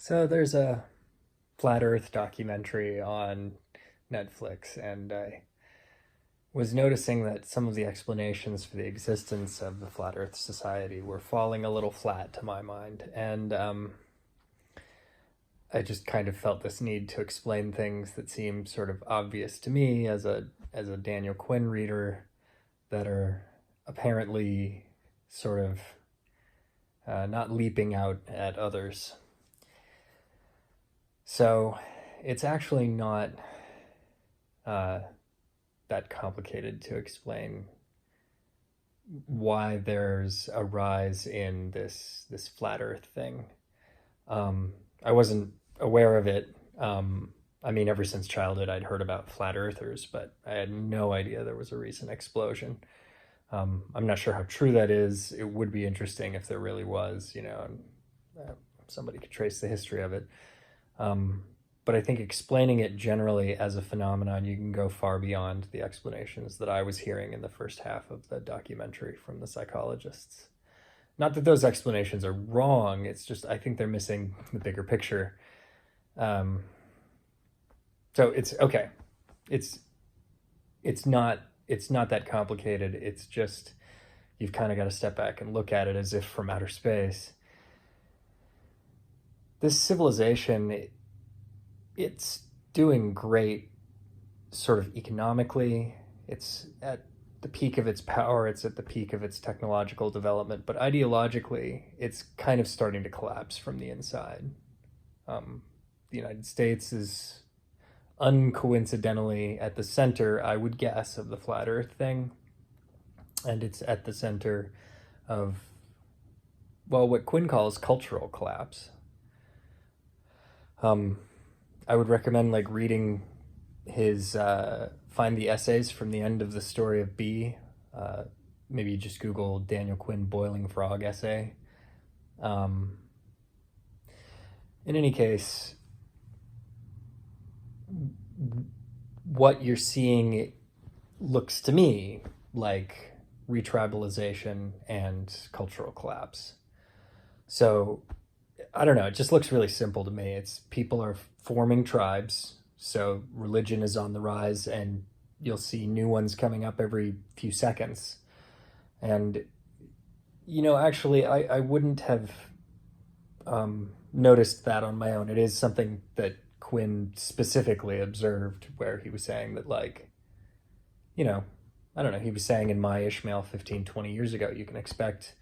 So there's a flat Earth documentary on Netflix, and I was noticing that some of the explanations for the existence of the Flat Earth Society were falling a little flat to my mind. And I just kind of felt this need to explain things that seem sort of obvious to me as a Daniel Quinn reader that are apparently sort of not leaping out at others. So it's actually not uh, that complicated to explain why there's a rise in this flat Earth thing. I wasn't aware of it. I mean, ever since childhood, I'd heard about flat earthers, but I had no idea there was a recent explosion. I'm not sure how true that is. It would be interesting if there really was, and somebody could trace the history of it. Um, but I think explaining it generally as a phenomenon, you can go far beyond the explanations that I was hearing in the first half of the documentary from the psychologists. Not that those explanations are wrong, it's just I think they're missing the bigger picture. Um, so it's okay. It's it's not that complicated. It's just you've kind of got to step back and look at it as if from outer space. This civilization, it's doing great sort of economically. It's at the peak of its power, it's at the peak of its technological development, but ideologically, it's kind of starting to collapse from the inside. The United States is uncoincidentally at the center, I would guess, of the flat Earth thing, and it's at the center of, well, what Quinn calls cultural collapse. Um, I would recommend like reading his find the essays from the end of the story of B. Uh, Maybe just Google Daniel Quinn boiling frog essay. Um, in any case, what you're seeing looks to me like retribalization and cultural collapse. So I don't know, it just looks really simple to me. It's people are forming tribes, so religion is on the rise, and you'll see new ones coming up every few seconds. And, actually, I wouldn't have noticed that on my own. It is something that Quinn specifically observed, where he was saying that, like, you know, I don't know, he was saying in My Ishmael 15, 20 years ago, you can expect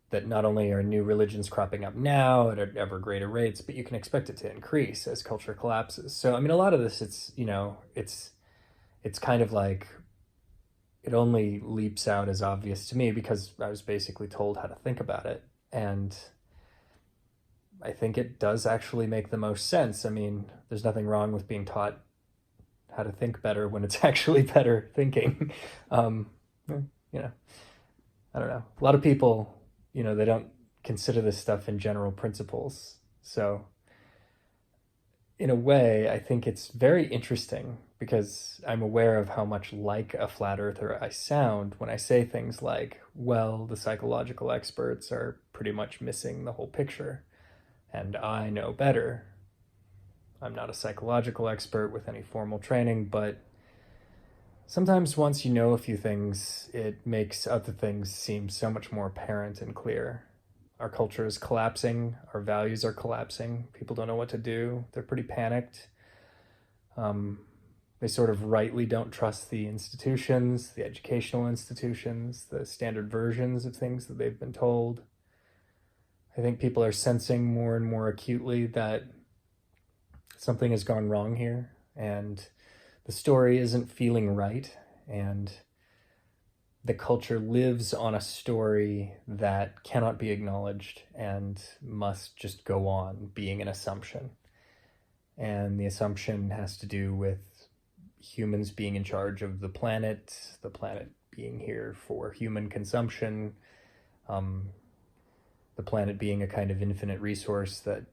that not only are new religions cropping up now at ever greater rates, but you can expect it to increase as culture collapses. So, I mean, a lot of this, it's kind of like it only leaps out as obvious to me because I was basically told how to think about it. And I think it does actually make the most sense. I mean, there's nothing wrong with being taught how to think better when it's actually better thinking. Um, you know, I don't know. A lot of people, they don't consider this stuff in general principles. So, in a way, I think it's very interesting because I'm aware of how much like a flat earther I sound when I say things like, well, the psychological experts are pretty much missing the whole picture, and I know better. I'm not a psychological expert with any formal training, but sometimes once you know a few things, it makes other things seem so much more apparent and clear. Our culture is collapsing. Our values are collapsing. People don't know what to do. They're pretty panicked. They sort of rightly don't trust the institutions, the educational institutions, the standard versions of things that they've been told. I think people are sensing more and more acutely that something has gone wrong here, and the story isn't feeling right, and the culture lives on a story that cannot be acknowledged and must just go on being an assumption. And the assumption has to do with humans being in charge of the planet being here for human consumption, the planet being a kind of infinite resource that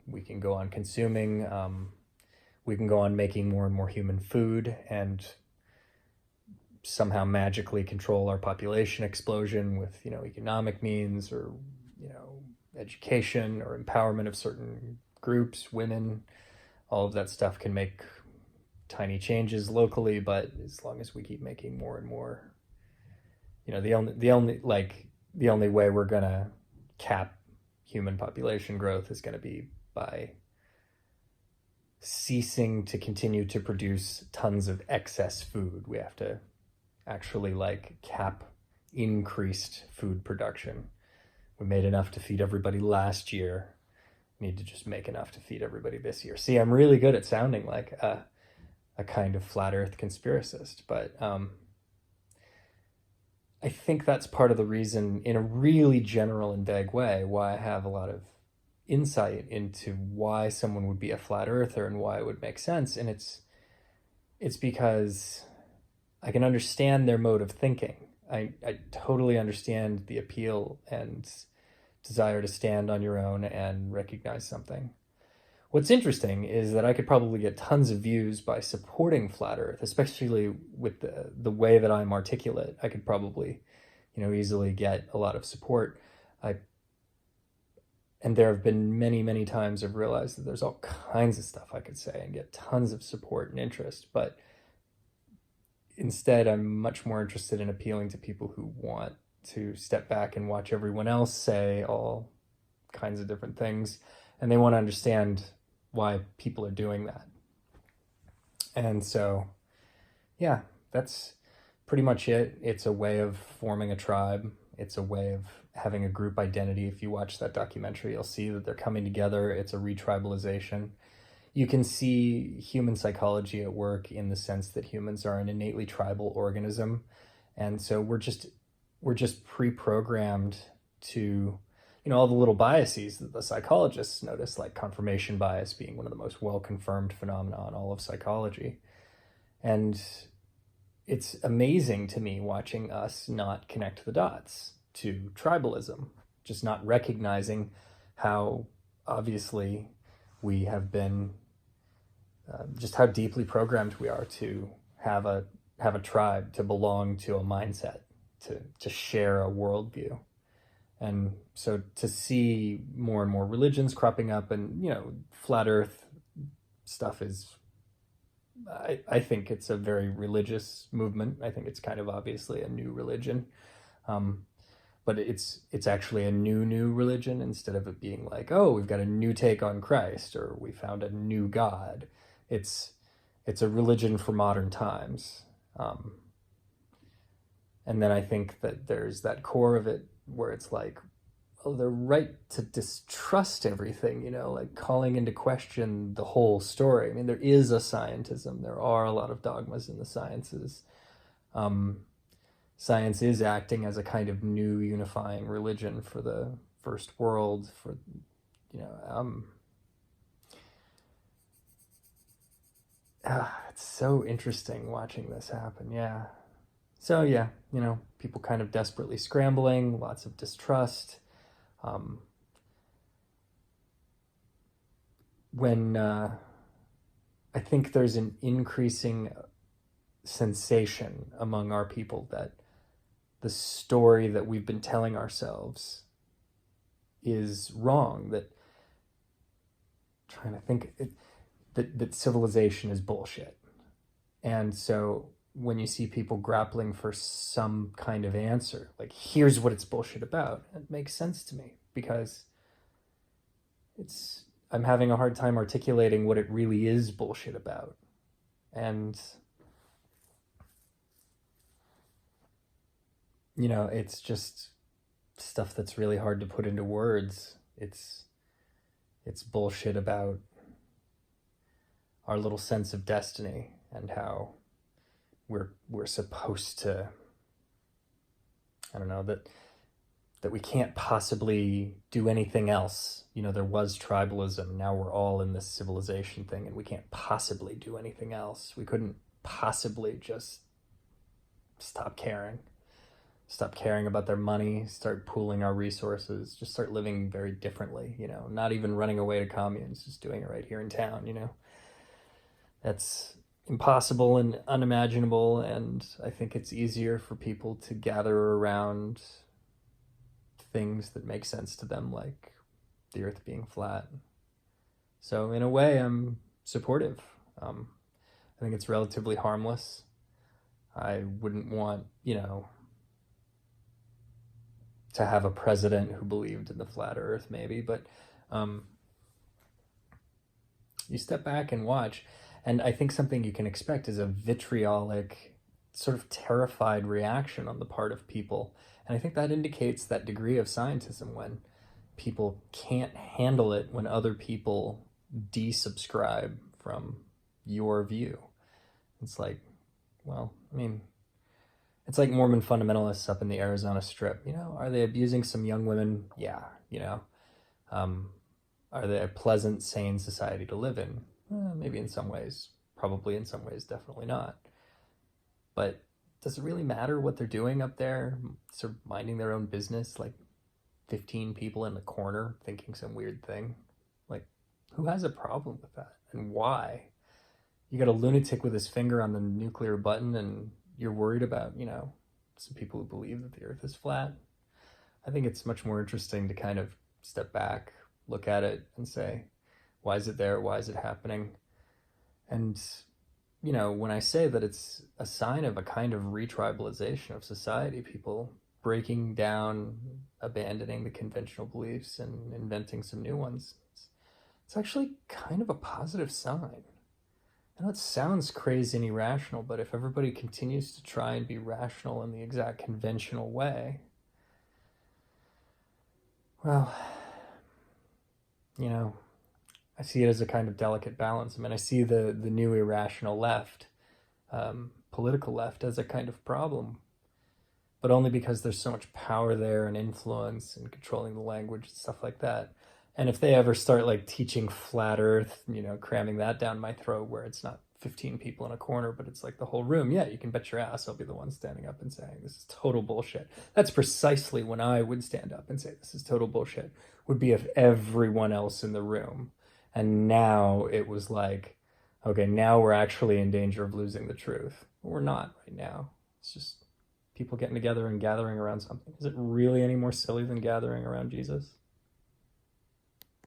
we can go on consuming. We can go on making more and more human food and somehow magically control our population explosion with, economic means or, education or empowerment of certain groups, women, all of that stuff can make tiny changes locally, but as long as we keep making more and more, the only way we're gonna cap human population growth is going to be by ceasing to continue to produce tons of excess food. We have to actually cap increased food production. We made enough to feed everybody last year. We need to just make enough to feed everybody this year. See, I'm really good at sounding like a kind of flat earth conspiracist, but I think that's part of the reason, in a really general and vague way, why I have a lot of insight into why someone would be a flat earther and why it would make sense. And it's because I can understand their mode of thinking. I totally understand the appeal and desire to stand on your own and recognize something. What's interesting is that I could probably get tons of views by supporting flat earth, especially with the way that I'm articulate. I could probably, easily get a lot of support. And there have been many, many times I've realized that there's all kinds of stuff I could say and get tons of support and interest. But instead, I'm much more interested in appealing to people who want to step back and watch everyone else say all kinds of different things. And they want to understand why people are doing that. And so, yeah, that's pretty much it. It's a way of forming a tribe. It's a way of having a group identity. If you watch that documentary, you'll see that they're coming together. It's a retribalization. You can see human psychology at work in the sense that humans are an innately tribal organism. And so we're just pre-programmed to, all the little biases that the psychologists notice, like confirmation bias being one of the most well-confirmed phenomena in all of psychology. And it's amazing to me watching us not connect the dots to tribalism, just not recognizing how obviously we have been, just how deeply programmed we are to have a tribe, to belong to a mindset, to share a worldview. And so to see more and more religions cropping up and, flat earth stuff is, I think it's a very religious movement. I think it's kind of obviously a new religion. But it's actually a new religion, instead of it being like, oh, we've got a new take on Christ or we found a new God. It's a religion for modern times. And then I think that there's that core of it where it's like, oh, they're right to distrust everything, like calling into question the whole story. I mean, there is a scientism. There are a lot of dogmas in the sciences. Science is acting as a kind of new unifying religion for the first world, for, it's so interesting watching this happen. Yeah. So yeah, people kind of desperately scrambling, lots of distrust. When I think there's an increasing sensation among our people that the story that we've been telling ourselves is wrong, that civilization is bullshit. And so when you see people grappling for some kind of answer, like, here's what it's bullshit about, it makes sense to me, because I'm having a hard time articulating what it really is bullshit about. And, it's just stuff that's really hard to put into words. It's bullshit about our little sense of destiny and how we're supposed to, I don't know, that we can't possibly do anything else. There was tribalism. Now we're all in this civilization thing, and we can't possibly do anything else. We couldn't possibly just stop caring about their money, start pooling our resources, just start living very differently, not even running away to communes, just doing it right here in town, That's impossible and unimaginable, and I think it's easier for people to gather around things that make sense to them, like the earth being flat. So in a way, I'm supportive. I think it's relatively harmless. I wouldn't want, to have a president who believed in the flat earth, maybe, but um, you step back and watch, and I think something you can expect is a vitriolic, sort of terrified reaction on the part of people. And I think that indicates that degree of scientism when people can't handle it when other people desubscribe from your view. It's like, well, I mean, it's like Mormon fundamentalists up in the Arizona Strip. Are they abusing some young women? Yeah. Um, are they a pleasant, sane society to live in? Maybe in some ways. Probably in some ways, definitely not. But does it really matter what they're doing up there? Sort of minding their own business, like 15 people in the corner thinking some weird thing? Like, who has a problem with that? And why? You got a lunatic with his finger on the nuclear button and you're worried about, some people who believe that the earth is flat. I think it's much more interesting to kind of step back, look at it and say, why is it there? Why is it happening? And, when I say that it's a sign of a kind of retribalization of society, people breaking down, abandoning the conventional beliefs and inventing some new ones, it's actually kind of a positive sign. I know it sounds crazy and irrational, but if everybody continues to try and be rational in the exact conventional way, well, I see it as a kind of delicate balance. I mean, I see the new irrational left, political left, as a kind of problem, but only because there's so much power there and influence and controlling the language and stuff like that. And if they ever start like teaching flat earth, cramming that down my throat where it's not 15 people in a corner, but it's like the whole room, yeah, you can bet your ass I'll be the one standing up and saying, this is total bullshit. That's precisely when I would stand up and say, this is total bullshit, would be if everyone else in the room. And now it was like, okay, now we're actually in danger of losing the truth. But we're not right now. It's just people getting together and gathering around something. Is it really any more silly than gathering around Jesus?